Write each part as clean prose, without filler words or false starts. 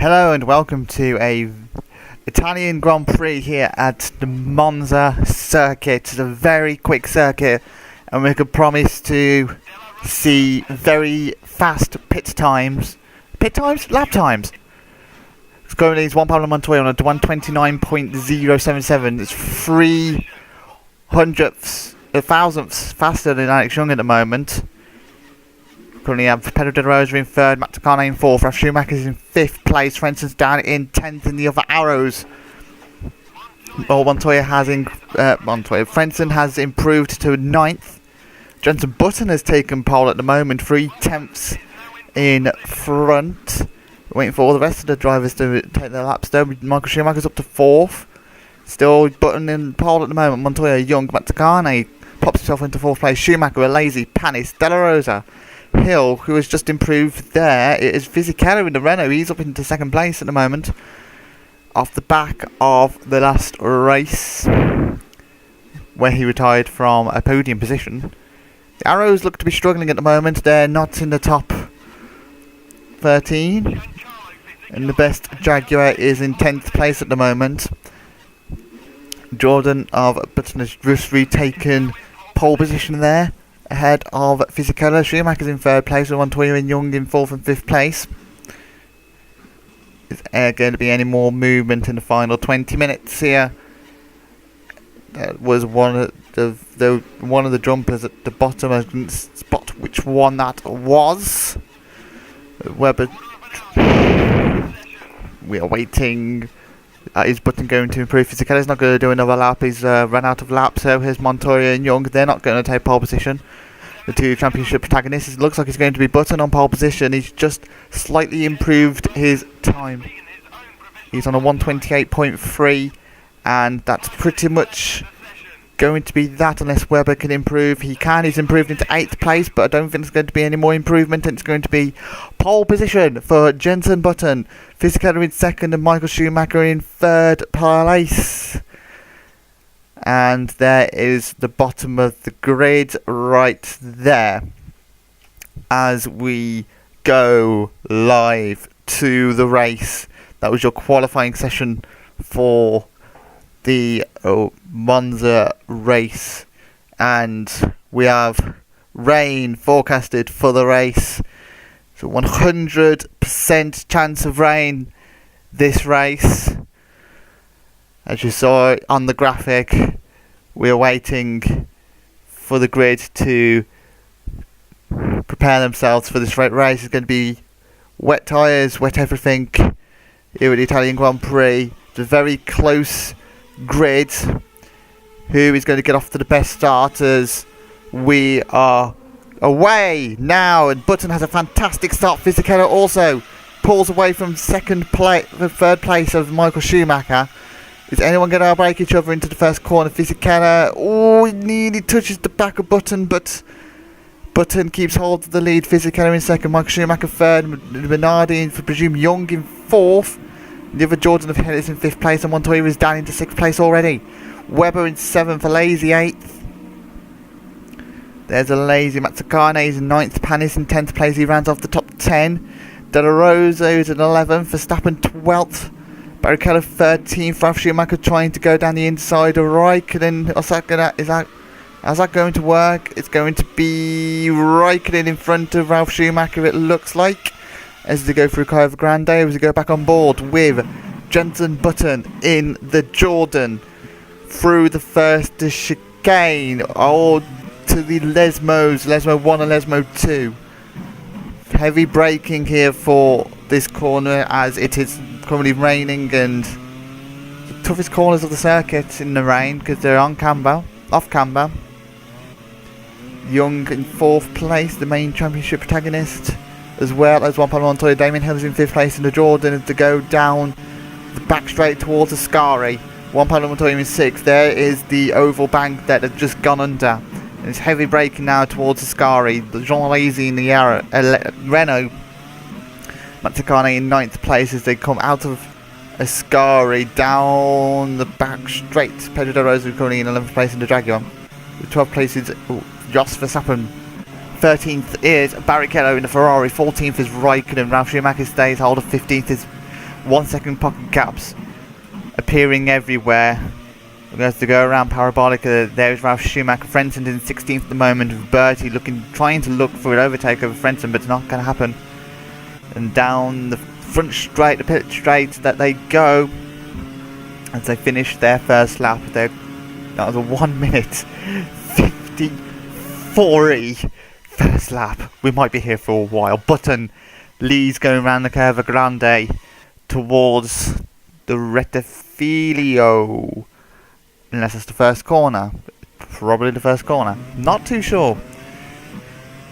Hello and welcome to a Italian Grand Prix here at the Monza circuit. It's a very quick circuit and we can promise to see very fast lap times. It's currently Montoya on a 129.077. It's 0.03 faster than Alex Yoong at the moment. Currently have Pedro De Rosa in third, Matt Takane in fourth, Ralf Schumacher's in fifth place, Frenzen's down in 10th in the other arrows. Well, Frenzen has improved to 9th. Jenson Button has taken pole at the moment, 3/10 in front. Waiting for all the rest of the drivers to take their laps though. Michael Schumacher's up to 4th. Still Button in pole at the moment. Montoya and Yoong, Matt Takane pops himself into 4th place. Schumacher, a lazy, Panis, De La Rosa, Hill, who has just improved there. It is Fisichella in the Renault. He's up into 2nd place at the moment, off the back of the last race where he retired from a podium position. The Arrows look to be struggling at the moment. They're not in the top 13, and the best Jaguar is in 10th place at the moment. Jordan of Button has just retaken pole position there, ahead of Fisichella. Schumacher's in 3rd place with Montoya and Yoong in 4th and 5th place. Is there going to be any more movement in the final 20 minutes here? That was one of the jumpers at the bottom. I didn't spot which one that was. Webber. We are waiting. Is Button going to improve? Fisichella's not going to do another lap. He's run out of laps. So here's Montoya and Yoong. They're not going to take pole position. The two championship protagonists. It looks like it's going to be Button on pole position. He's just slightly improved his time. He's on a 128.3, and that's pretty much going to be that unless Webber can improve. He can. He's improved into 8th place, but I don't think there's going to be any more improvement. It's going to be pole position for Jenson Button, Fisichella in 2nd, and Michael Schumacher in 3rd place. And there is the bottom of the grid right there as we go live to the race. That was your qualifying session for the Monza race, and we have rain forecasted for the race. So 100% chance of rain this race. As you saw on the graphic, we are waiting for the grid to prepare themselves for this race. It's going to be wet tyres, wet everything here at the Italian Grand Prix. It's a very close grid. Who is going to get off to the best starters? We are away now, and Button has a fantastic start. Fisichella also pulls away from 3rd place of Michael Schumacher. Is anyone going to outbreak each other into the first corner? Fisichella, he nearly touches the back of Button, but Button keeps hold of the lead. Fisichella in 2nd, Michael Schumacher 3rd, Bernardi for presume Young in 4th. The other Jordan of Hill is in 5th place, and Montoya is down into 6th place already. Webber in 7th, a lazy 8th. There's a lazy Matt Takane is in 9th, Panis in 10th place, he rounds off the top 10. De La Rosa is in 11th, Verstappen 12th. Barrichello 13th, Ralf Schumacher trying to go down the inside of Raikkonen. How's that going to work? It's going to be Raikkonen in front of Ralf Schumacher, it looks like, as they go through Curva Grande, as they go back on board with Jenson Button in the Jordan through the first chicane to the Lesmos, Lesmo 1 and Lesmo 2. Heavy braking here for this corner as it is currently raining, and the toughest corners of the circuit in the rain because they're off camber. Young in 4th place, the main championship protagonist, as well as Montoya. Damien Hill is in 5th place in the Jordan as to go down the back straight towards the Ascari. Montoya in 6th. There is the oval bank that had just gone under. And it's heavy braking now towards the Ascari. Jean Lazy in the Renault. Matt Takane in 9th place as they come out of Ascari down the back straight. Pedro De Rosa currently in 11th place in the Jaguar. The 12th place is Jos Verstappen. 13th is Barrichello in the Ferrari. 14th is Raikkonen. Ralf Schumacher stays hold of 15th is 1 second pocket gaps appearing everywhere. We're going to have to go around Parabolica. There's Ralf Schumacher. Frentzen in 16th at the moment, with Bertie trying to look for an overtake over Frentzen, but it's not going to happen. And down the front straight, the pit straight that they go as they finish their first lap. That was a 1 minute 50.40 first lap. We might be here for a while. Button leads going around the Curva Grande towards the Rettifilio. Unless it's the first corner. Probably the first corner. Not too sure.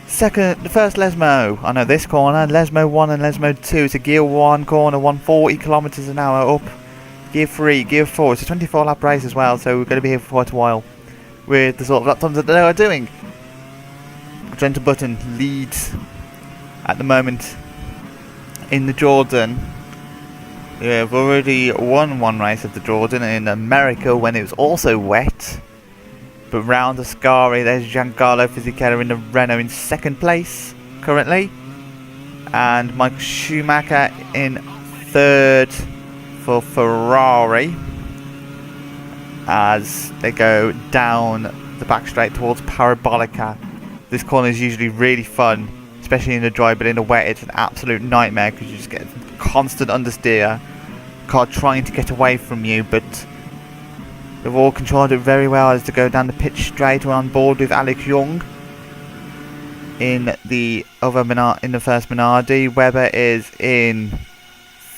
The first Lesmo. I know this corner. Lesmo 1 and Lesmo 2. It's a gear 1 corner, 140 kilometers an hour up. Gear 3, gear 4. It's a 24 lap race as well, so we're going to be here for quite a while with the sort of lap times that they are doing. Gentle Button leads at the moment in the Jordan. We've already won one race of the Jordan in America when it was also wet. But round Ascari, there's Giancarlo Fisichella in the Renault in second place currently. And Michael Schumacher in third for Ferrari as they go down the back straight towards Parabolica. This corner is usually really fun, especially in the dry, but in the wet it's an absolute nightmare because you just get constant understeer. Car trying to get away from you, but they've all controlled it very well as they go down the pitch straight. We're on board with Alex Yoong in the first Minardi. Webber is in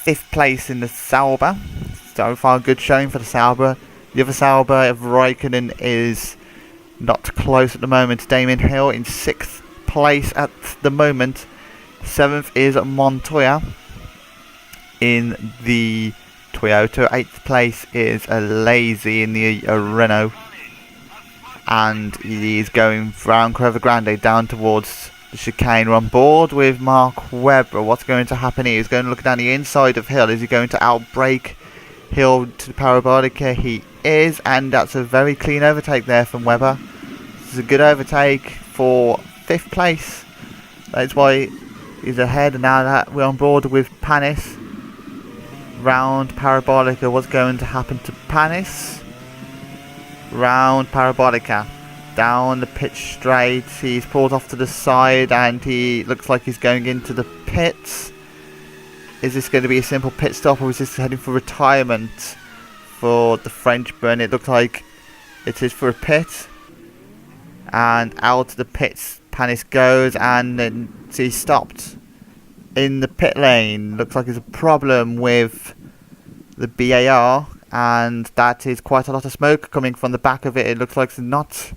5th place in the Sauber. So far, good showing for the Sauber. The other Sauber of Raikkonen is not close at the moment. Damon Hill in 6th place at the moment. 7th is Montoya in the Toyota. 8th place is a Lazy in the Renault. And he is going round Curva Grande down towards the chicane. We're on board with Mark Webber. What's going to happen here? He's going to look down the inside of Hill. Is he going to outbrake Hill to the Parabolica? He is, and that's a very clean overtake there from Webber. This is a good overtake for 5th place. That's why he's ahead, and now that we're on board with Panis. Round Parabolica, what's going to happen to Panis? Round Parabolica, down the pitch straight. He's pulled off to the side and he looks like he's going into the pits. Is this going to be a simple pit stop, or is this heading for retirement for the Frenchman? It looks like it is for a pit. And out of the pits Panis goes, and then he's stopped in the pit lane. Looks like there's a problem with the BAR, and that is quite a lot of smoke coming from the back of it. It looks like it's not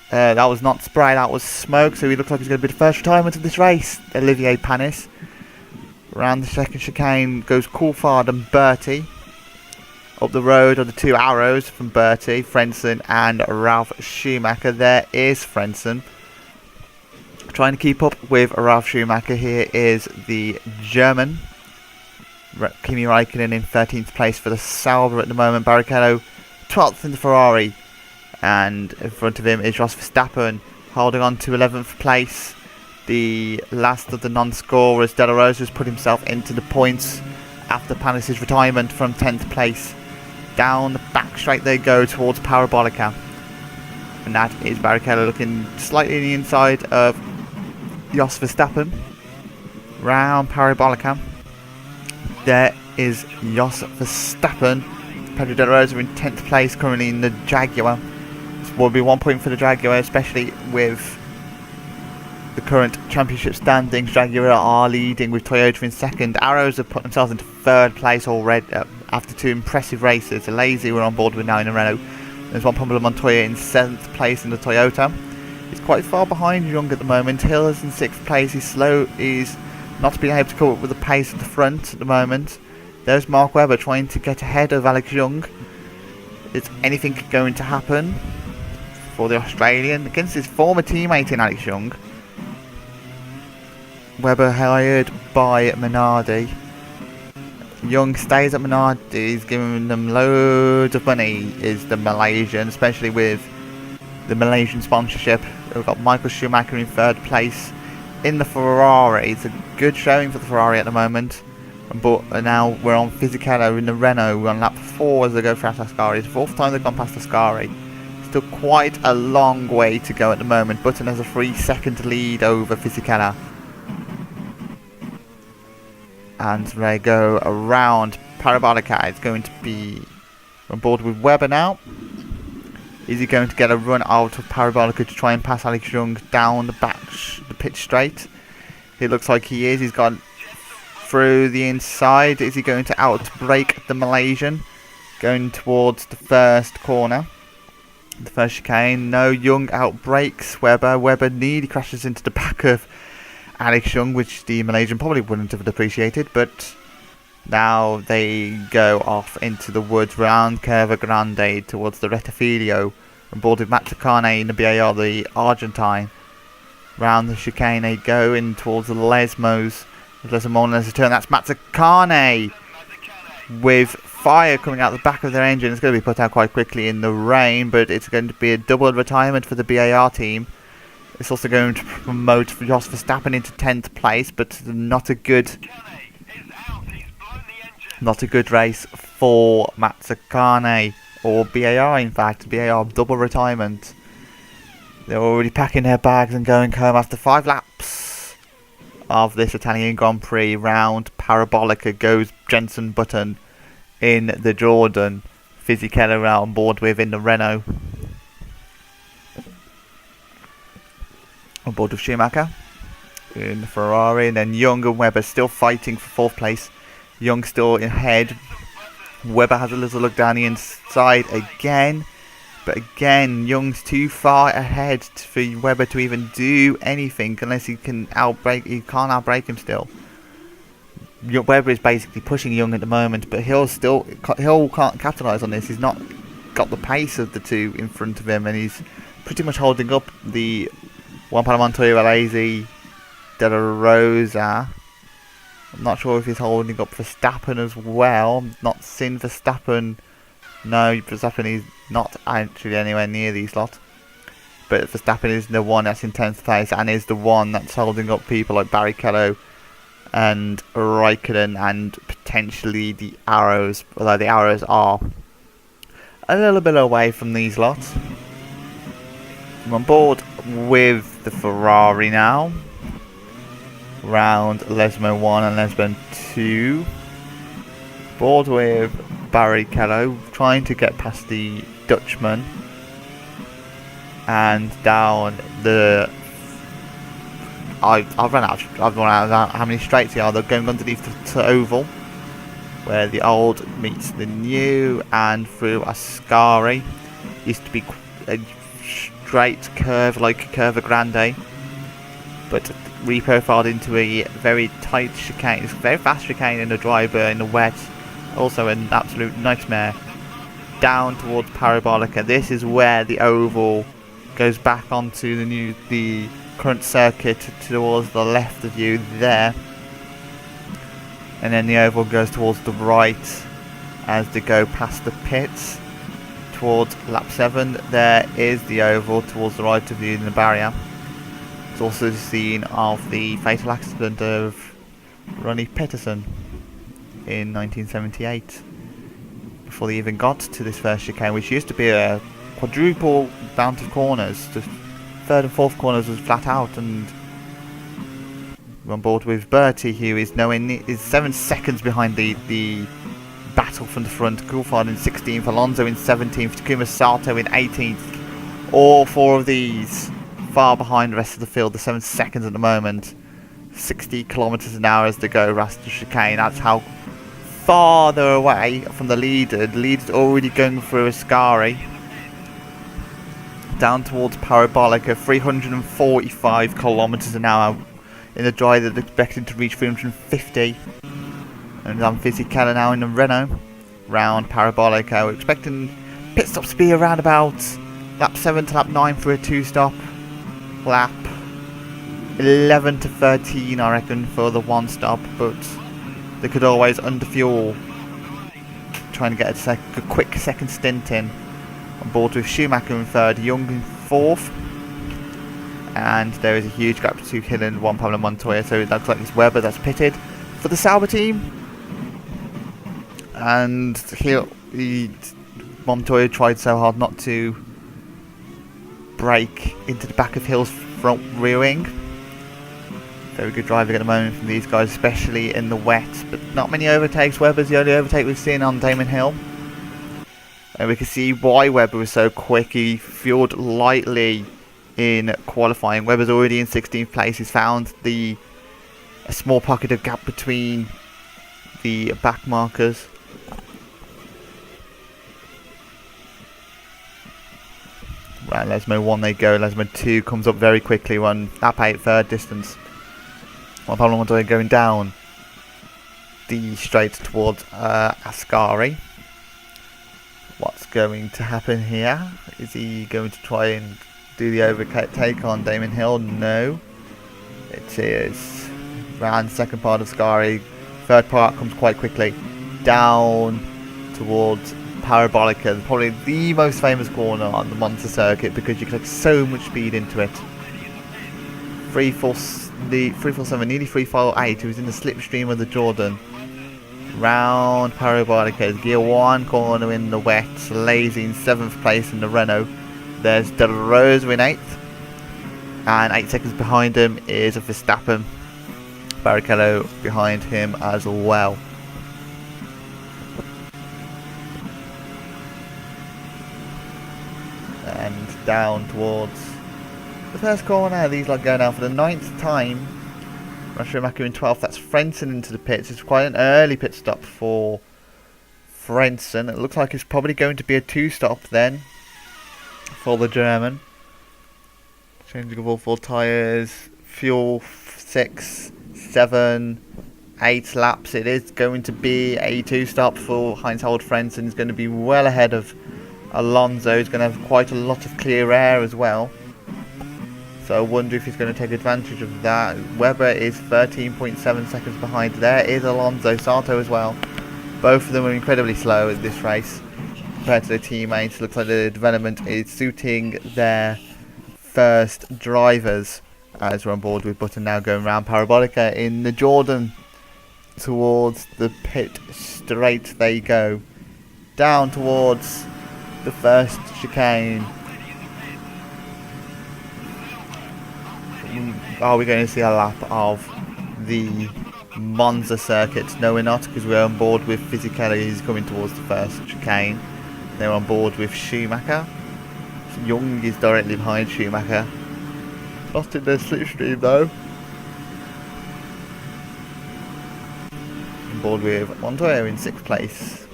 that was not spray, that was smoke. So he looks like he's going to be the first retirement of this race, Olivier Panis. Around the second chicane goes Coulthard and Bertie. Up the road are the 2 arrows from Bertie, Frentzen and Ralf Schumacher. There is Frentzen trying to keep up with Ralf Schumacher. Here is the German. Kimi Raikkonen in 13th place for the Sauber at the moment. Barrichello 12th in the Ferrari. And in front of him is Jos Verstappen holding on to 11th place. The last of the non-scorers, De La Rosa, has put himself into the points after Panis' retirement from 10th place. Down the back straight they go towards Parabolica. And that is Barrichello looking slightly in the inside of Jos Verstappen. Round Parabolica. There is Jos Verstappen. Pedro De La Rosa in 10th place currently in the Jaguar. This will be 1 point for the Jaguar, especially with the current championship standings. Jaguar are leading with Toyota in second. Arrows have put themselves into 3rd place already after 2 impressive races. The Lazy we're on board with now in the Renault. There's Juan Pablo Montoya in 7th place in the Toyota. He's quite far behind Young at the moment. Hill is in 6th place. He's slow. He's not being able to cope up with the pace at the front at the moment. There's Mark Webber trying to get ahead of Alex Young. Is anything going to happen for the Australian against his former teammate in Alex Young? Webber hired by Minardi. Young stays at Minardi. He's giving them loads of money, is the Malaysian, especially with the Malaysian sponsorship. We've got Michael Schumacher in 3rd place in the Ferrari. It's a good showing for the Ferrari at the moment. But now we're on Fisichella in the Renault. We're on lap 4 as they go past Ascari. It's the 4th time they've gone past Ascari. Still quite a long way to go at the moment. Button has a 3-second lead over Fisichella. And they go around Parabolica. It's going to be on board with Webber now. Is he going to get a run out of Parabolica to try and pass Alex Yoong down the pit straight? It looks like he is. He's gone through the inside. Is he going to outbrake the Malaysian? Going towards the first corner. The first chicane. No, Yoong outbrakes Webber. Webber nearly crashes into the back of Alex Yoong, which the Malaysian probably wouldn't have appreciated, but now they go off into the woods round Curva Grande towards the Rettifilio, on board with Mazzacane in the BAR, the Argentine. Round the chicane they go in towards the Lesmos. There's a turn. That's Mazzacane with fire coming out the back of their engine. It's going to be put out quite quickly in the rain, but it's going to be a double retirement for the BAR team. It's also going to promote Jos Verstappen into 10th place, but not a good race for Mazzacane, or BAR in fact. BAR double retirement. They're already packing their bags and going home after 5 laps of this Italian Grand Prix. Round Parabolica goes Jenson Button in the Jordan. Fisichella on board with in the Renault. On board with Schumacher in the Ferrari, and then Young and Webber still fighting for 4th place. Young still ahead. Webber has a little look down the inside again, but again Young's too far ahead for Webber to even do anything unless he can outbrake. He can't outbrake him still. Webber is basically pushing Young at the moment, but Hill can't capitalise on this. He's not got the pace of the two in front of him, and he's pretty much holding up the Juan Pablo Montoya, Alesi, De La Rosa. I'm not sure if he's holding up Verstappen as well. Not seen Verstappen. No, Verstappen is not actually anywhere near these lot. But Verstappen is the one that's in 10th place and is the one that's holding up people like Barrichello and Raikkonen and potentially the Arrows. Although the Arrows are a little bit away from these lots. I'm on board with the Ferrari now. Round Lesmo 1 and Lesmo 2. Board with Barrichello, trying to get past the Dutchman. And down the... I've run out of how many straights here are. They're going underneath the oval, where the old meets the new, and through Ascari. Used to be a straight curve like Curva Grande, but reprofiled into a very tight chicane. It's a very fast chicane in the dry, but in the wet, also an absolute nightmare. Down towards Parabolica. This is where the oval goes back onto the current circuit towards the left of you there, and then the oval goes towards the right as they go past the pits towards lap 7. There is the oval towards the right of you in the barrier. It's also the scene of the fatal accident of Ronnie Peterson in 1978, before they even got to this first chicane, which used to be a quadruple bounce of corners. The 3rd and 4th corners was flat out, and we're on board with Bertie, who is is 7 seconds behind the battle from the front. Coulthard in 16th, Alonso in 17th, Takuma Sato in 18th. All 4 of these far behind the rest of the field. The 7 seconds at the moment. 60 kilometers an hour as they go past the chicane. That's how far they're away from the leader. The leader's already going through Ascari. Down towards Parabolica, 345 kilometers an hour. In the dry, they're expecting to reach 350. And I'm Fisichella now in the Renault. Round Parabolica. We're expecting pit stops to be around about lap 7 to lap 9 for a 2-stop. Lap 11 to 13, I reckon, for the 1-stop. But they could always underfuel, trying to get a quick second stint in. On board with Schumacher in 3rd, Young in 4th, and there is a huge gap between Hill and Juan Pablo Montoya, so it looks like it's Webber that's pitted for the Sauber team. And Montoya tried so hard not to brake into the back of Hill's front rear wing. Very good driving at the moment from these guys, especially in the wet, but not many overtakes. Webber's the only overtake we've seen on Damon Hill. And we can see why Webber was so quick. He fueled lightly in qualifying. Webber's already in 16th place. He's found a small pocket of gap between the back markers. Right, Lesmo 1 they go. Lesmo 2 comes up very quickly. One lap 8 third distance. Juan Pablo Montoya going down the straight towards Ascari. What's going to happen here? Is he going to try and do the overtake on Damon Hill? No. It is around the second part of Ascari. Third part comes quite quickly. Down towards Parabolica, probably the most famous corner on the Monza circuit because you can take so much speed into it. 347, nearly 348. He was in the slipstream of the Jordan. Round Parabolica, gear 1 corner in the wet. Lazy in 7th place in the Renault. There's De La Rosa in 8th, and 8 seconds behind him is a Verstappen. Barrichello behind him as well. And down towards the first corner. These lot going down for the 9th time. Schumacher in 12th. That's Frentzen into the pits. It's quite an early pit stop for Frentzen. It looks like it's probably going to be a 2-stop then for the German. Changing of all 4 tyres. Fuel 6, 7, 8 laps. It is going to be a 2-stop for Heinz-Harald Frentzen. He's going to be well ahead of Alonso. He's going to have quite a lot of clear air as well. So I wonder if he's going to take advantage of that. Webber is 13.7 seconds behind. There is Alonso, Sato as well. Both of them are incredibly slow at this race compared to their teammates. Looks like the development is suiting their first drivers, as we're on board with Button now going round Parabolica in the Jordan towards the pit straight. They go down towards the first chicane. Are we going to see a lap of the Monza circuit? No, we're not, because we're on board with Fisichella, who's coming towards the first chicane. They're on board with Schumacher. Young is directly behind Schumacher. Lost in the slipstream though. On board with Montoya in 6th place.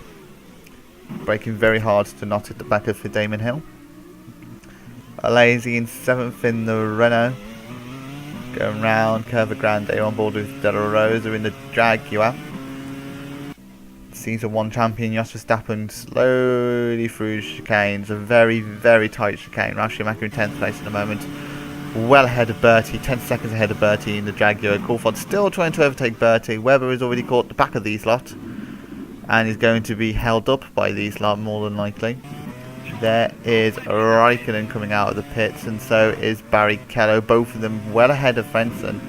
Braking very hard to not hit the back of Damon Hill. Lazy in 7th in the Renault. Going round Curva Grande on board with De La Rosa in the Jaguar. Season 1 champion Jos Verstappen slowly through chicanes. A very, very tight chicane. Ralf Schumacher in 10th place at the moment. Well ahead of Bertie. 10 seconds ahead of Bertie in the Jaguar. Coulthard still trying to overtake Bertie. Webber has already caught the back of these lot. And is going to be held up by these lot more than likely. There is Raikkonen coming out of the pits, and so is Barrichello. Both of them well ahead of Frentzen.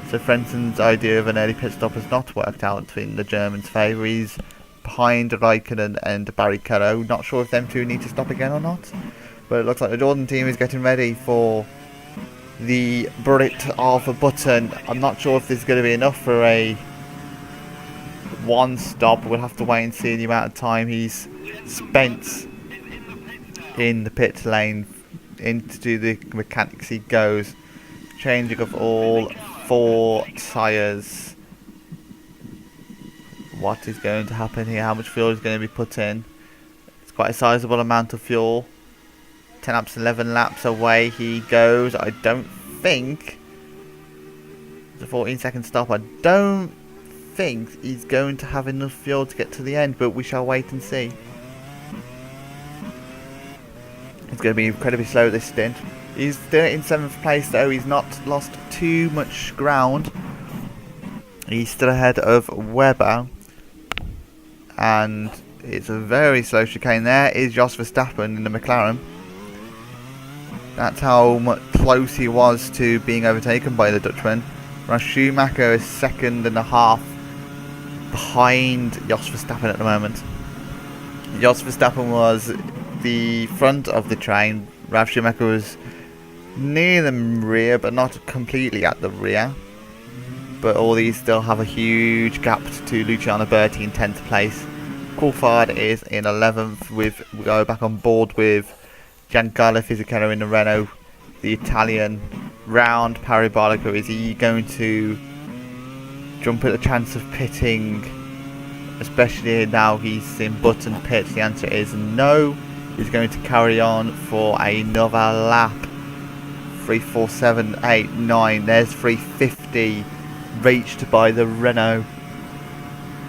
So Frentzen's idea of an early pit stop has not worked out in the German's favour. He's behind Raikkonen and Barrichello. Not sure if them two need to stop again or not. But it looks like the Jordan team is getting ready for the Brit of a Button. I'm not sure if this is going to be enough for a 1 stop. We'll have to wait and see the amount of time he's spent in the pit lane. Into the mechanics he goes, changing of all 4 tyres. What is going to happen here? How much fuel is going to be put in? It's quite a sizable amount of fuel. 10 laps, 11 laps away he goes. I don't think it's a 14-second stop. I don't think he's going to have enough fuel to get to the end, but we shall wait and see. It's going to be incredibly slow this stint. He's still in 7th place though. He's not lost too much ground. He's still ahead of Webber. And it's a very slow chicane. There is Jos Verstappen in the McLaren. That's how much close he was to being overtaken by the Dutchman. Ralf Schumacher is 2.5 behind Jos Verstappen at the moment. Jos Verstappen was the front of the train. Ralf Schumacher was near the rear, but not completely at the rear. But all these still have a huge gap to Luciano Berti in 10th place. Coulthard is in 11th. We go back on board with Giancarlo Fisichella in the Renault, the Italian. Round Parabolica, is he going to jump at the chance of pitting, especially now he's in Button pits? The answer is no. He's going to carry on for another lap. 3:47.89. There's 3:50 reached by the Renault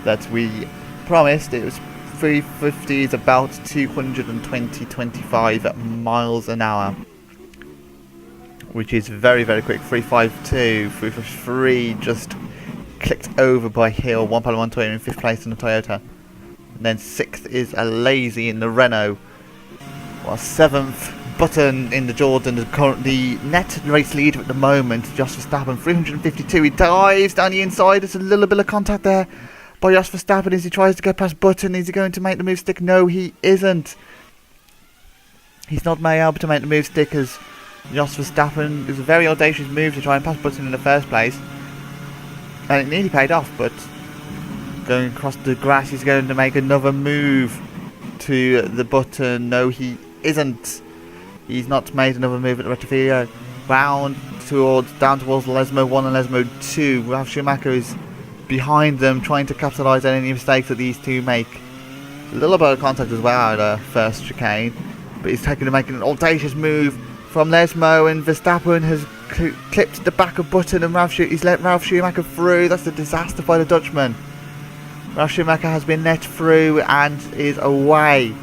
that we promised. It was 3:50 is about 225 miles an hour, which is very, very quick. 3:52, 3:53 just clicked over by Hill. Juan Pablo Montoya in 5th place in the Toyota. And then 6th is a Lazy in the Renault. While 7th, Button in the Jordan, the net race leader at the moment. Jos Verstappen, 352. He dives down the inside. There's a little bit of contact there by Jos Verstappen as he tries to get past Button. Is he going to make the move stick? No, he isn't. He's not able to make the move stick as Jos Verstappen. It was a very audacious move to try and pass Button in the first place. And it nearly paid off, but going across the grass, he's going to make another move to the Button. No, he isn't. He's not made another move at the Rettifilo. Down towards Lesmo 1 and Lesmo 2. Ralf Schumacher is behind them, trying to capitalise on any mistakes that these two make. A little bit of contact as well at the first chicane, but he's making an audacious move from Lesmo, and Verstappen has clipped the back of Button, and he's let Ralf Schumacher through. That's a disaster by the Dutchman. Ralf Schumacher has been let through and is away.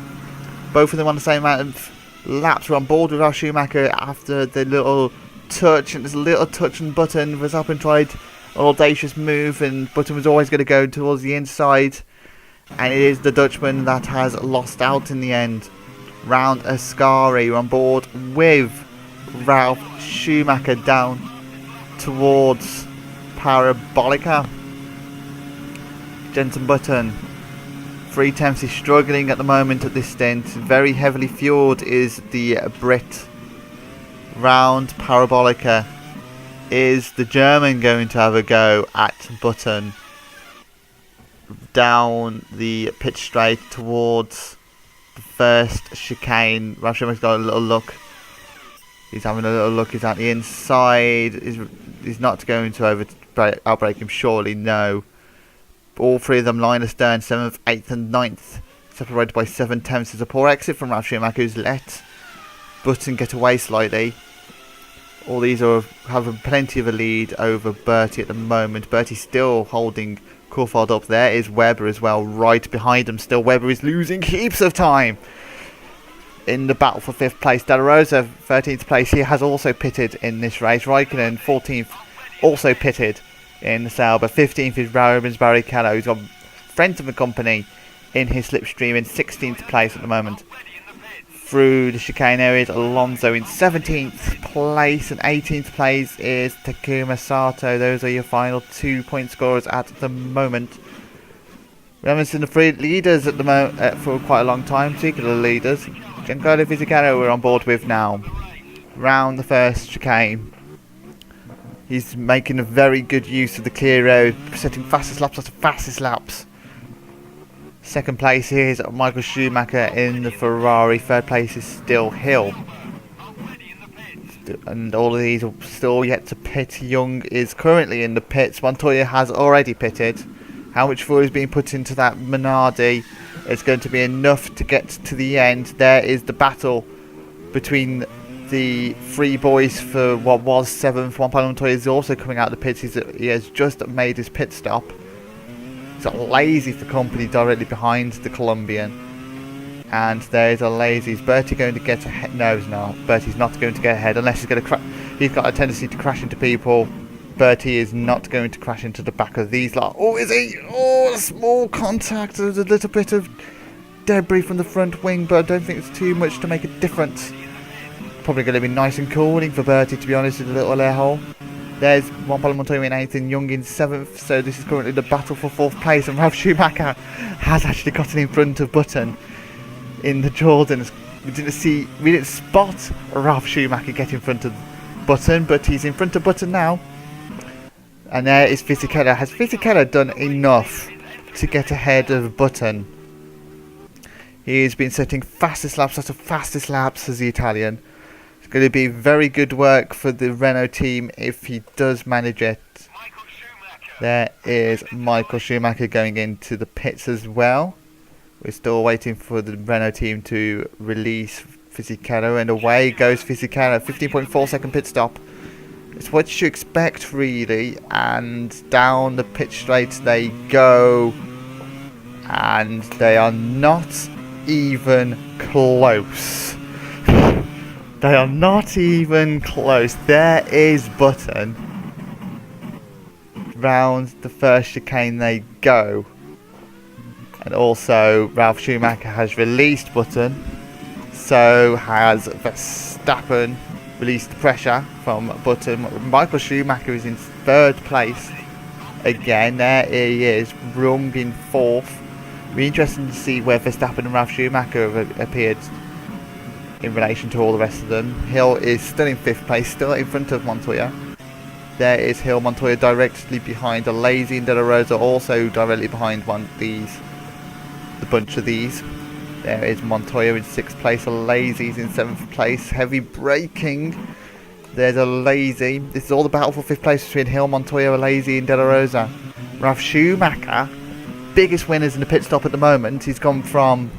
Both of them on the same amount of laps. We're on board with Ralf Schumacher after the little touch, and there's a little touch on Button. Verstappen tried an audacious move, and Button was always going to go towards the inside, and it is the Dutchman that has lost out in the end. Round Ascari, we're on board with Ralf Schumacher down towards Parabolica. Jenson Button, 3 attempts, is struggling at the moment at this stint. Very heavily fueled is the Brit. Round Parabolica, is the German going to have a go at Button? Down the pitch straight towards the first chicane. Ralf Schumacher's got a little look. He's having a little look. He's at the inside. He's not going to outbrake him, surely, no. All three of them line astern, 7th, 8th and 9th, separated by 7 tenths. There's a poor exit from Ralf Schumacher, who's let Button get away slightly. All these are having plenty of a lead over Bertie at the moment. Bertie's still holding Coulthard up. There is Webber as well, right behind him. Still, Webber is losing heaps of time in the battle for 5th place. Della Rosa, 13th place. He has also pitted in this race. Raikkonen, 14th, also pitted in the Sauber. 15th is Rubens Barrichello, who's got friends of the company in his slipstream in 16th place at the moment. Through the chicane areas, Alonso in 17th place, and 18th place is Takuma Sato. Those are your final 2 point scorers at the moment. We haven't seen the 3 leaders at the moment for quite a long time, particular leaders. Giancarlo Fisichella we're on board with now. Round the first chicane. He's making a very good use of the clear road, setting fastest laps after fastest laps. 2nd place here is Michael Schumacher in the Ferrari. 3rd place is still Hill. And all of these are still yet to pit. Young is currently in the pits. Montoya has already pitted. How much fuel is being put into that Minardi is going to be enough to get to the end. There is the battle between the 3 boys for what was 7th. Juan Pablo Montoya is also coming out of the pits. He has just made his pit stop. He's got Lazy for company directly behind the Colombian. And there's a Lazy. Is Bertie going to get ahead? No, he's not. Bertie's not going to get ahead unless he's going to he's got a tendency to crash into people. Bertie is not going to crash into the back of these lot. Oh, is he? Oh, a small contact. There's a little bit of debris from the front wing, but I don't think it's too much to make a difference. probably going to be nice and cooling for Bertie, to be honest, with a little air hole. There's Montoya in 8th and Young in 7th, so this is currently the battle for 4th place, and Ralph Schumacher has actually gotten in front of Button in the Jordans. We didn't spot Ralph Schumacher get in front of Button, but he's in front of Button now. And there is Fisichella. Has Fisichella done enough to get ahead of Button? He has been setting fastest laps after fastest laps as the Italian. It's going to be very good work for the Renault team if he does manage it. There is Michael Schumacher going into the pits as well. We're still waiting for the Renault team to release Fisichella, and away goes Fisichella. 15.4 second pit stop. It's what you should expect, really. And down the pit straight they go, and they are not even close. They are not even close. There is Button. Round the first chicane they go. And also Ralph Schumacher has released Button. So has Verstappen released the pressure from Button. Michael Schumacher is in 3rd place. Again, there he is, Yoong in 4th. It'll be interesting to see where Verstappen and Ralph Schumacher have appeared in relation to all the rest of them. Hill is still in 5th place, still in front of Montoya. There is Hill, Montoya directly behind Alesi, and De La Rosa also directly behind the bunch of these. There is Montoya in 6th place, Alesi's in 7th place. Heavy braking. There's Alesi. This is all the battle for 5th place between Hill, Montoya, Alesi and De La Rosa. Ralph Schumacher, biggest winners in the pit stop at the moment. He's gone from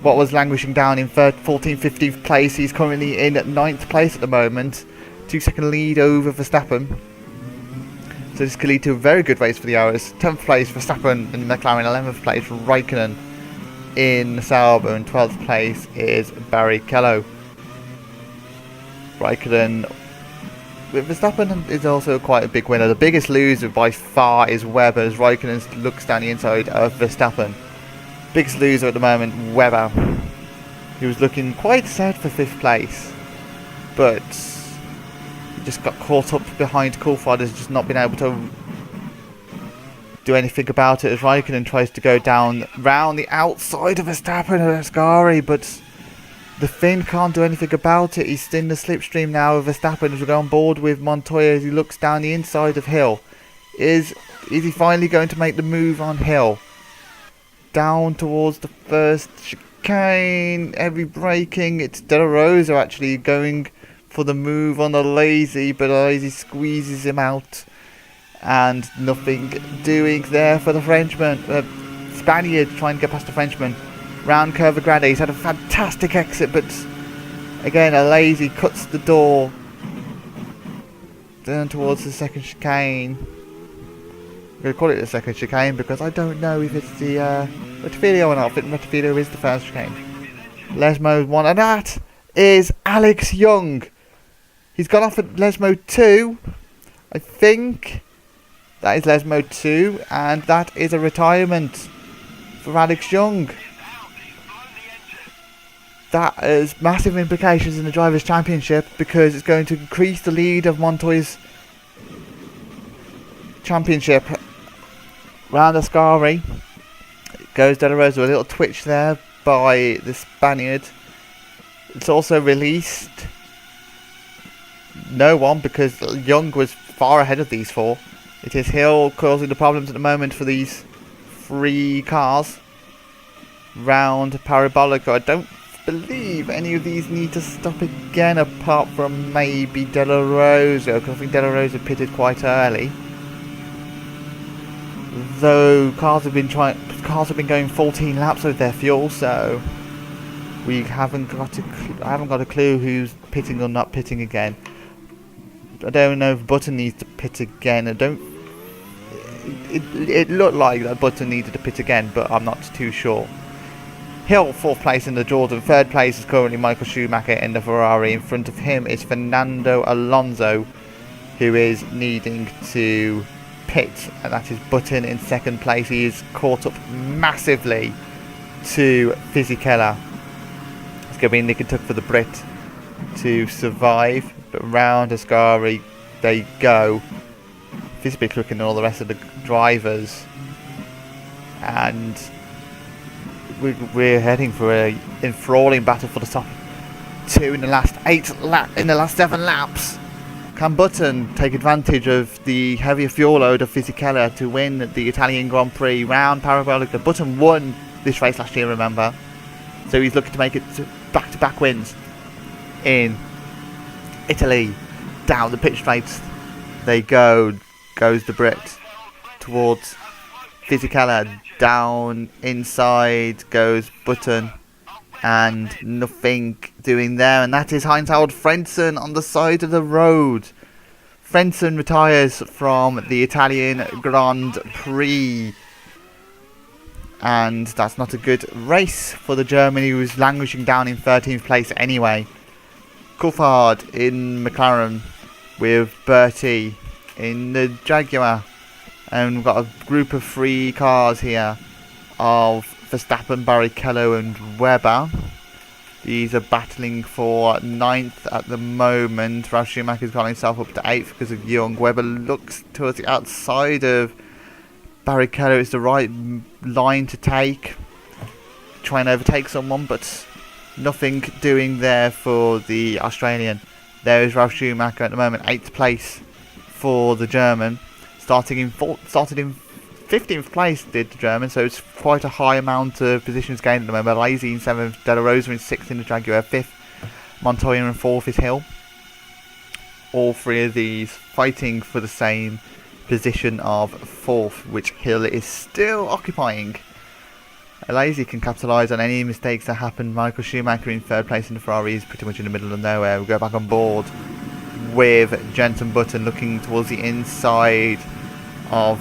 what was languishing down in 14th, 15th place. He's currently in 9th place at the moment. 2-second lead over Verstappen. So this could lead to a very good race for the hours. 10th place Verstappen in McLaren, 11th place Raikkonen in Sauber, and 12th place is Barrichello. Raikkonen with Verstappen is also quite a big winner. The biggest loser by far is Webber, as Raikkonen looks down the inside of Verstappen. Biggest loser at the moment, Webber. He was looking quite set for 5th place, but he just got caught up behind Coulthard, has just not been able to do anything about it as Raikkonen tries to go down round the outside of Verstappen and Ascari, but the Finn can't do anything about it. He's in the slipstream now of Verstappen as we go on board with Montoya as he looks down the inside of Hill. Is he finally going to make the move on Hill? Down towards the first chicane, heavy braking. It's De La Rosa actually going for the move on the Lazy, but Lazy squeezes him out. And nothing doing there for the Frenchman. Spaniard trying to get past the Frenchman. Round Curva Grande. He's had a fantastic exit, but again, a Lazy cuts the door. Down towards the second chicane. I'm going to call it the second chicane because I don't know if it's the Rettifilo or not. I think Rettifilo is the first chicane. Lesmo 1, and that is Alex Young. He's gone off at Lesmo 2, I think. That is Lesmo 2, and that is a retirement for Alex Young. That has massive implications in the Drivers' Championship because it's going to increase the lead of Montoya's championship. Round Ascari goes De La Rosa, a little twitch there by the Spaniard. It's also released no one because Young was far ahead of these four. It is Hill causing the problems at the moment for these three cars. Round Parabolica. I don't believe any of these need to stop again apart from maybe De La Rosa, because I think De La Rosa pitted quite early. Though cars have been going 14 laps with their fuel, so we haven't got a clue who's pitting or not pitting again. I don't know if Button needs to pit again. It looked like that Button needed to pit again, but I'm not too sure. Hill 4th place in the Jordan. 3rd place is currently Michael Schumacher in the Ferrari. In front of him is Fernando Alonso, who is needing to pit, and that is Button in 2nd place. He is caught up massively to Fisichella. It's going to be Nick and Tuck for the Brit. to survive, but round Ascari they go, visibly quicker than all the rest of the drivers, and we're heading for a enthralling battle for the top 2 in the last 7 laps. Can Button take advantage of the heavier fuel load of Fisichella to win the Italian Grand Prix round Parabolica? Button won this race last year, remember, so he's looking to make it back-to-back wins in Italy. Down the pitch straights they goes the Brit towards Fisichella. Down inside goes Button, and nothing doing there, and that is Heinz-Harald Frentzen on the side of the road. Frentzen retires from the Italian Grand Prix, and that's not a good race for the German, who was languishing down in 13th place anyway. Coulthard in McLaren with Bertie in the Jaguar, and we've got a group of 3 cars here of Verstappen, Barrichello and Webber. These are battling for 9th at the moment. Ralf Schumacher's got himself up to 8th because of Young. Webber looks towards the outside of Barrichello. It's the right line to take, try and overtake someone, but nothing doing there for the Australian. There is Ralf Schumacher at the moment, 8th place for the German. Started in 15th place did the German, so it's quite a high amount of positions gained at the moment. Lazy in 7th, De La Rosa in 6th in the Jaguar, 5th Montoya, and 4th is Hill. All 3 of these fighting for the same position of 4th, which Hill is still occupying. Lazy can capitalise on any mistakes that happen. Michael Schumacher in 3rd place in the Ferrari is pretty much in the middle of nowhere. We'll go back on board with Jenson Button looking towards the inside of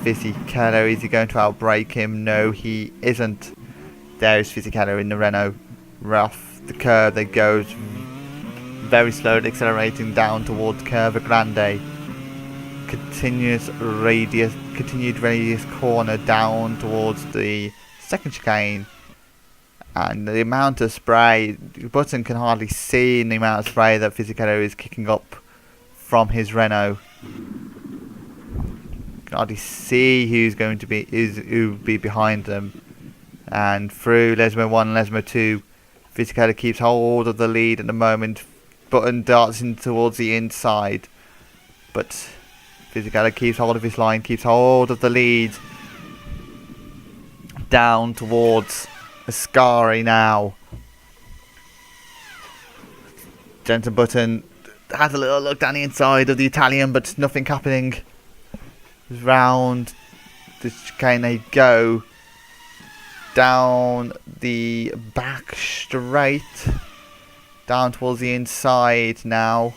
Fisichella. Is he going to outbrake him? No, he isn't. There is Fisichella in the Renault. Rough the curve they go, very slowly accelerating down towards Curva Grande. Continued radius corner down towards the second chicane, and the amount of spray, Button can hardly see the amount of spray that Fisichella is kicking up from his Renault. You can hardly see who will be behind them. And through Lesmo 1 and Lesmo 2, Fisichella keeps hold of the lead at the moment. Button darts in towards the inside, but Fisichella keeps hold of his line, keeps hold of the lead. Down towards Ascari now. Jenson Button has a little look down the inside of the Italian, but nothing happening. Round the chicane they go. Down the back straight. Down towards the inside now.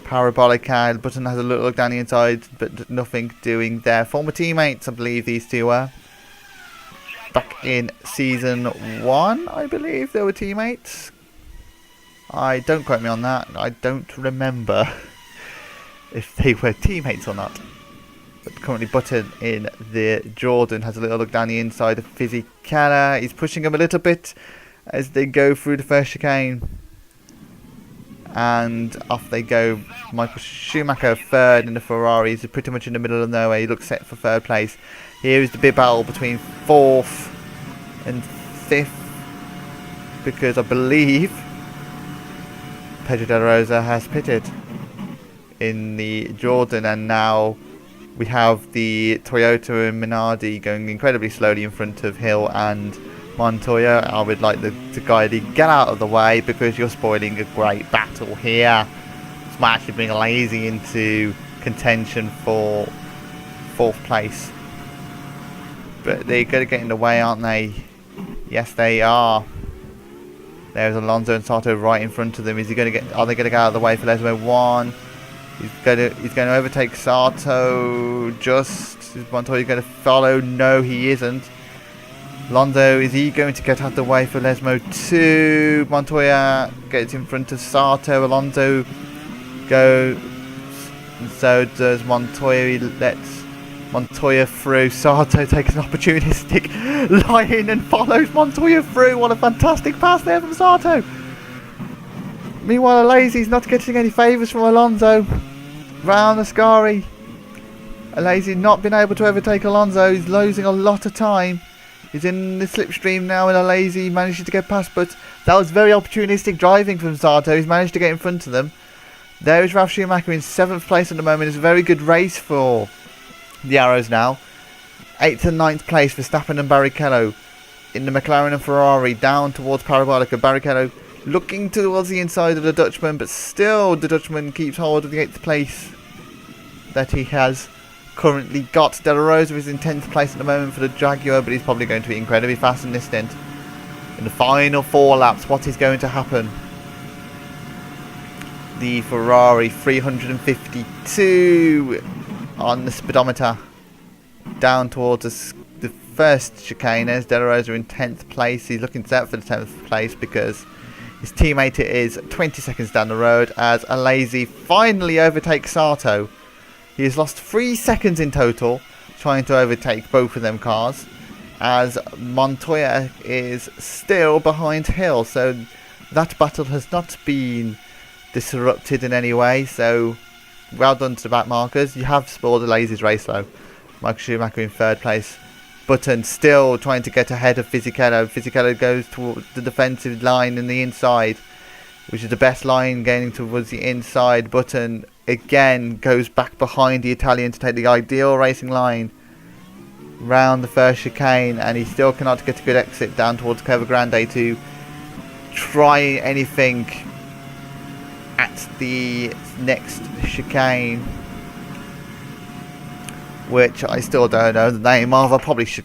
Parabolica. Button has a little look down the inside, but nothing doing there. Former teammates, I believe these two were. Back in season 1, I believe they were teammates. Don't quote me on that. I don't remember if they were teammates or not. But currently Button in the Jordan has a little look down the inside of Fisichella. He's pushing him a little bit as they go through the first chicane. And off they go. Michael Schumacher 3rd in the Ferrari. He's pretty much in the middle of nowhere. He looks set for 3rd place. Here is the big battle between 4th and 5th, because I believe Pedro De La Rosa has pitted in the Jordan, and now we have the Toyota and Minardi going incredibly slowly in front of Hill and Montoya. I would like the guy to get out of the way, because you're spoiling a great battle here. This might actually bring Lazy into contention for 4th place. But they're going to get in the way, aren't they? Yes, they are. There's Alonso and Sato right in front of them. Are they going to get out of the way for Lesmo 1? He's going to overtake Sato. Just is Montoya going to follow? No, he isn't. Alonso, is he going to get out of the way for Lesmo 2? Montoya gets in front of Sato. Alonso goes, and so does Montoya. He lets Montoya through. Sato takes an opportunistic line and follows Montoya through. What a fantastic pass there from Sato. Meanwhile, Lazy's not getting any favours from Alonso. Round Ascari. Lazy not been able to overtake Alonso. He's losing a lot of time. He's in the slipstream now, and Lazy manages to get past, but that was very opportunistic driving from Sato. He's managed to get in front of them. There is Ralf Schumacher in 7th place at the moment. It's a very good race for the Arrows now. 8th and 9th place for Verstappen and Barrichello in the McLaren and Ferrari, down towards Parabolica. Barrichello looking towards the inside of the Dutchman, but still the Dutchman keeps hold of the 8th place that he has currently got. De La Rosa is in 10th place at the moment for the Jaguar, but he's probably going to be incredibly fast in this stint. In the final 4 laps, what is going to happen? The Ferrari 352 on the speedometer, down towards the first chicane. As De La Rosa in 10th place. He's looking set for the 10th place because his teammate is 20 seconds down the road, as Lazy finally overtakes Sato. He has lost 3 seconds in total trying to overtake both of them cars, as Montoya is still behind Hill. So that battle has not been disrupted in any way. So well done to the back markers. You have spoiled the Lazy's race though. Michael Schumacher in 3rd place. Button still trying to get ahead of Fisichella. Fisichella goes towards the defensive line in the inside, which is the best line, gaining towards the inside. Button again goes back behind the Italian to take the ideal racing line round the first chicane, and he still cannot get a good exit down towards Curva Grande to try anything at the next chicane, which I still don't know the name of. I probably should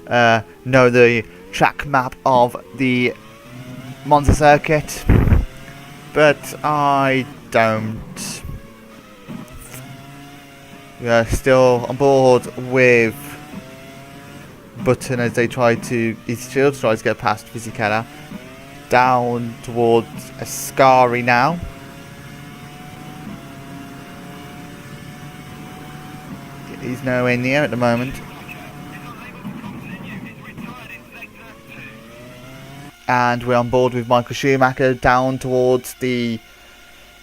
know the track map of the Monza circuit, but I don't. We are still on board with Button as they he still tries to get past Fisichella. Down towards Ascari now. He's nowhere near at the moment. And we're on board with Michael Schumacher down towards the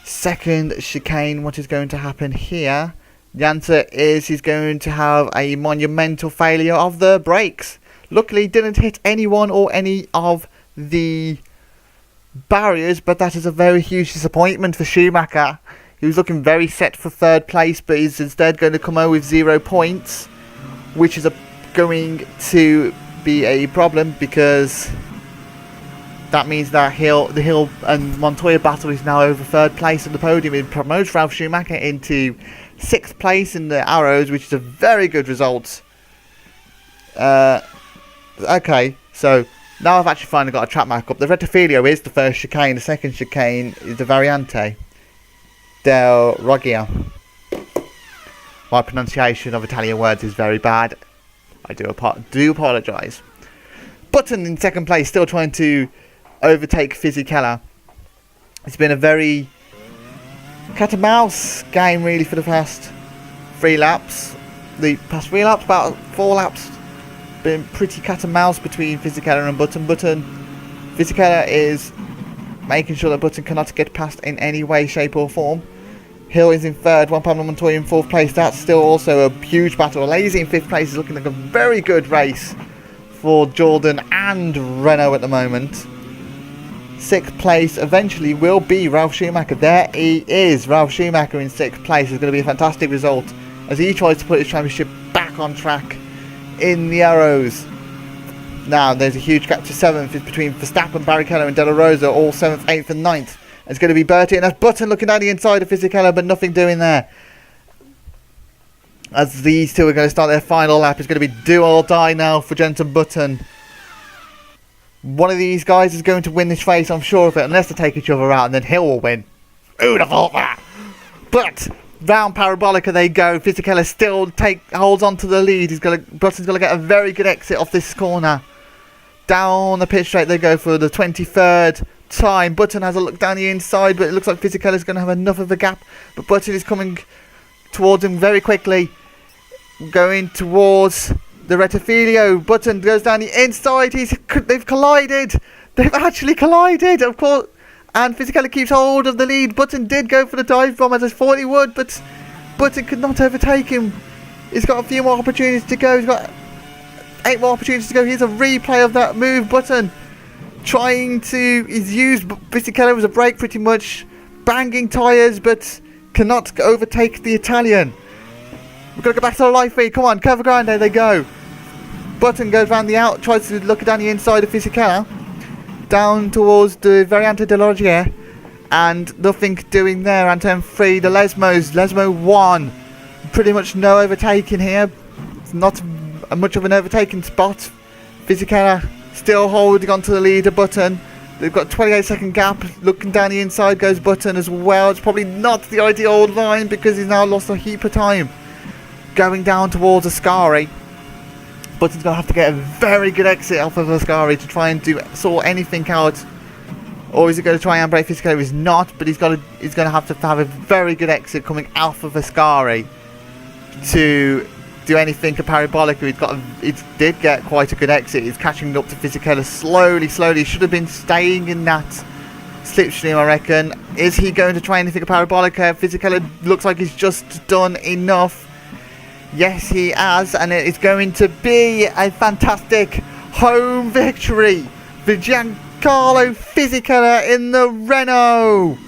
second chicane. What is going to happen here? The answer is he's going to have a monumental failure of the brakes. Luckily, didn't hit anyone or any of the barriers, but that is a very huge disappointment for Schumacher. He was looking very set for 3rd place, but he's instead going to come out with 0 points, which is going to be a problem, because that means that the Hill and Montoya battle is now over 3rd place on the podium. It promotes Ralf Schumacher into 6th place in the Arrows, which is a very good result. Okay, so now I've actually finally got a track mark up. The Rettifilio is the first chicane. The second chicane is the Variante del Roggia. My pronunciation of Italian words is very bad. I do apologise. Button in 2nd place, still trying to overtake Fisichella. It's been a very cat and mouse game really for the past 3 laps. About 4 laps, been pretty cat and mouse between Fisichella and Button. Fisichella is making sure that Button cannot get past in any way, shape or form. Hill is in 3rd, Juan Pablo Montoya in 4th place. That's still also a huge battle. Lazy in 5th place is looking like a very good race for Jordan and Renault at the moment. 6th place eventually will be Ralf Schumacher. There he is, Ralf Schumacher in 6th place. It's going to be a fantastic result as he tries to put his championship back on track in the Arrows. Now there's a huge gap to 7th. It's between Verstappen, Barrichello and De La Rosa, all 7th, 8th and 9th. It's going to be Bertie, and that's Button looking down the inside of Fisichella, but nothing doing there. As these two are going to start their final lap. It's going to be do or die now for Jenson Button. One of these guys is going to win this race, I'm sure of it, unless they take each other out, and then Hill will win. Who'd have thought that? But round Parabolica they go. Fisichella still holds on to the lead. Button's going to get a very good exit off this corner. Down the pit straight they go for the 23rd time. Button has a look down the inside, but it looks like Fisichella is going to have enough of a gap. But Button is coming towards him very quickly. Going towards the Rettifilio. Button goes down the inside. They've collided. They've actually collided. Of course, And Fisichella keeps hold of the lead. Button did go for the dive bomb as I thought he would, but Button could not overtake him. He's got a few more opportunities to go. He's got 8 more opportunities to go. Here's a replay of that move. Button trying to... He's used Fisichella as a brake pretty much. Banging tyres, but cannot overtake the Italian. We've got to go back to the live feed. Come on, cover ground. There they go. Button goes round the out, tries to look down the inside of Fisichella. Down towards the Variante dell'Orgier. And nothing doing there. And turn 3, the Lesmos. Lesmo 1. Pretty much no overtaking here. It's not much of an overtaking spot. Fisichella still holding on to the leader, Button. They've got a 28-second gap. Looking down the inside goes Button as well. It's probably not the ideal line because he's now lost a heap of time. Going down towards Ascari. Button's going to have to get a very good exit off of Ascari to try and sort anything out. Or is he going to try and break Fisichella? He's not, but he's going to have a very good exit coming out of Ascari to do anything parabolic. He did get quite a good exit. He's catching up to Fisichella slowly. He should have been staying in that slipstream, I reckon. Is he going to try anything parabolic? Fisichella looks like he's just done enough. Yes, he has, and it is going to be a fantastic home victory for Giancarlo Fisichella in the Renault.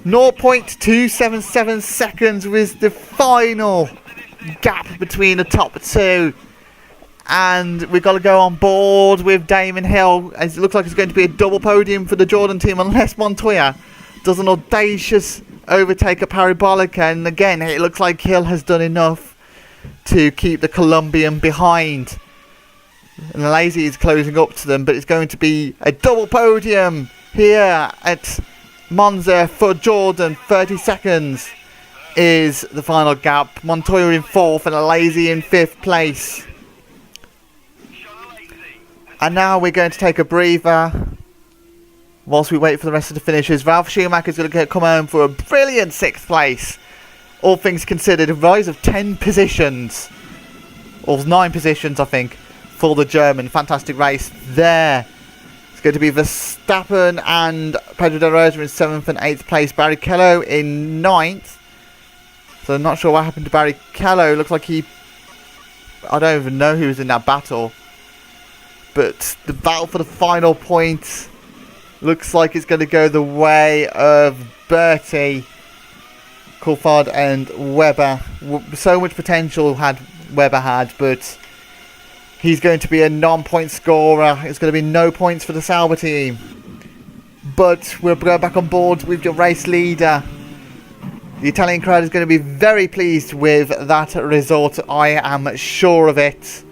0.277 seconds was the final gap between the top 2. And we've got to go on board with Damon Hill, as it looks like it's going to be a double podium for the Jordan team unless Montoya does an audacious overtake at Parabolica. And again, it looks like Hill has done enough to keep the Colombian behind. And Lazy is closing up to them, but it's going to be a double podium here at Monza for Jordan. 30 seconds is the final gap. Montoya in 4th and Lazy in 5th place. And now we're going to take a breather whilst we wait for the rest of the finishers. Ralf Schumacher is going to come home for a brilliant 6th place. All things considered, a rise of 10 positions. Or 9 positions, I think, for the German. Fantastic race there. It's going to be Verstappen and Pedro de Rosa in 7th and 8th place. Barrichello in 9th. So I'm not sure what happened to Barrichello. Looks like I don't even know who was in that battle. But the battle for the final point looks like it's going to go the way of Bertie, Coulthard and Webber. So much potential Webber had, but he's going to be a non-point scorer. It's going to be no points for the Sauber team. But we'll go back on board with your race leader. The Italian crowd is going to be very pleased with that result. I am sure of it.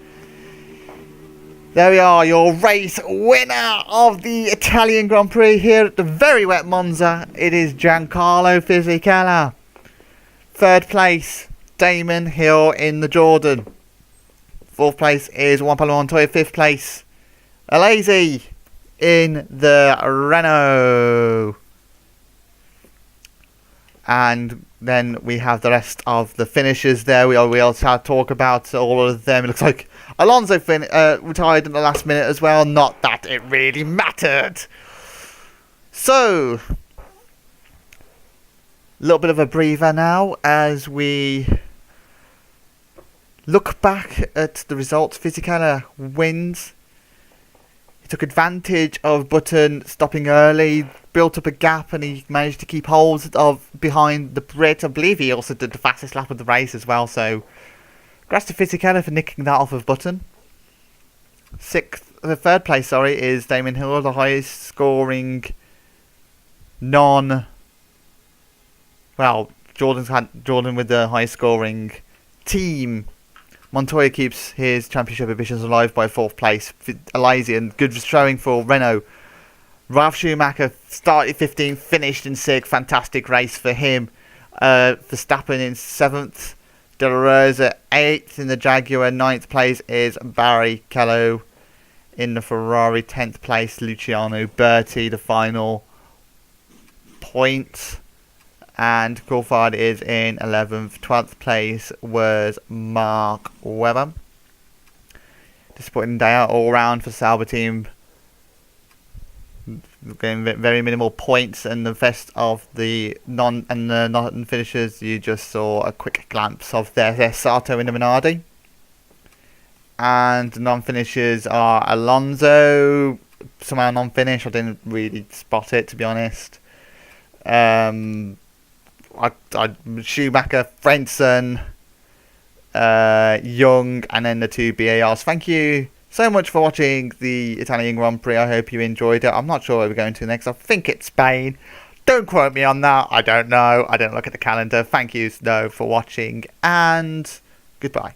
There we are, your race winner of the Italian Grand Prix here at the very wet Monza. It is Giancarlo Fisichella. 3rd place, Damon Hill in the Jordan. 4th place is Juan Pablo Montoya. 5th place, Alesi in the Renault. And then we have the rest of the finishers there. We also talk about all of them. It looks like Alonso retired in the last minute as well. Not that it really mattered. So, a little bit of a breather now as we look back at the results. Fisichella wins. He took advantage of Button stopping early, built up a gap, and he managed to keep hold of behind the Brit. I believe he also did the fastest lap of the race as well, so congrats to Fisichella for nicking that off of Button. 3rd place, is Damon Hill, the highest scoring Jordan with the highest scoring team. Montoya keeps his championship ambitions alive by 4th place. Alesi, and good showing for Renault. Ralf Schumacher started 15th, finished in 6th. Fantastic race for him. Verstappen in 7th. De La Rosa 8th in the Jaguar. 9th place is Barrichello in the Ferrari. 10th place, Luciano Berti, the final point. And Coulthard is in 11th. 12th place was Mark Webber. Disappointing day out all round for Sauber team. Getting very minimal points, and the rest of the non finishers, you just saw a quick glance of their Sato and the Minardi. And the non-finishers are Alonso, somehow non-finish. I didn't really spot it, to be honest. Schumacher, Frentzen, Young, and then the two BARs. Thank you so much for watching the Italian Grand Prix. I hope you enjoyed it. I'm not sure where we're going to next. I think it's Spain. Don't quote me on that. I don't know. I don't look at the calendar. Thank you, though, for watching, and goodbye.